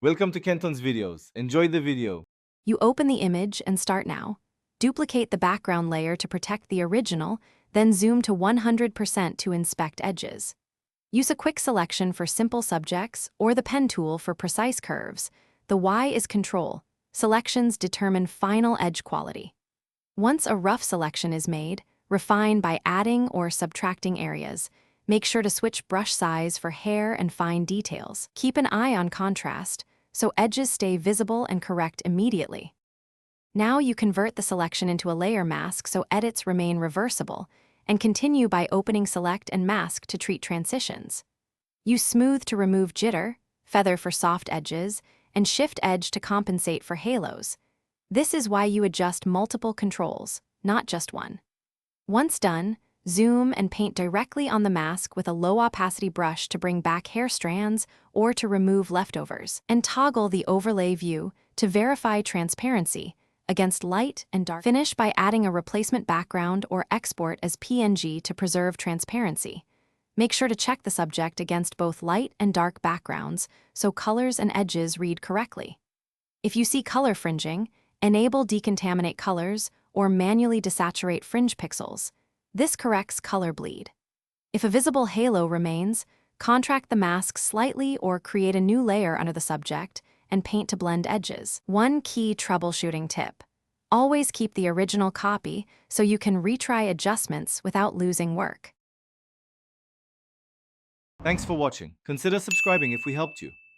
Welcome to Kenton's videos. Enjoy the video. You open the image and start now. Duplicate the background layer to protect the original, then zoom to 100% to inspect edges. Use a quick selection for simple subjects or the pen tool for precise curves. The Y is control. Selections determine final edge quality. Once a rough selection is made, refine by adding or subtracting areas. Make sure to switch brush size for hair and fine details. Keep an eye on contrast, so edges stay visible and correct immediately. Now you convert the selection into a layer mask so edits remain reversible, and continue by opening Select and Mask to treat transitions. Use Smooth to remove jitter, Feather for soft edges, and Shift Edge to compensate for halos. This is why you adjust multiple controls, not just one. Once done, zoom and paint directly on the mask with a low-opacity brush to bring back hair strands or to remove leftovers, and toggle the overlay view to verify transparency against light and dark. Finish by adding a replacement background or export as PNG to preserve transparency. Make sure to check the subject against both light and dark backgrounds so colors and edges read correctly. If you see color fringing, enable Decontaminate Colors or manually desaturate fringe pixels. This corrects color bleed. If a visible halo remains, contract the mask slightly or create a new layer under the subject and paint to blend edges. One key troubleshooting tip: always keep the original copy so you can retry adjustments without losing work. Thanks for watching. Consider subscribing if we helped you.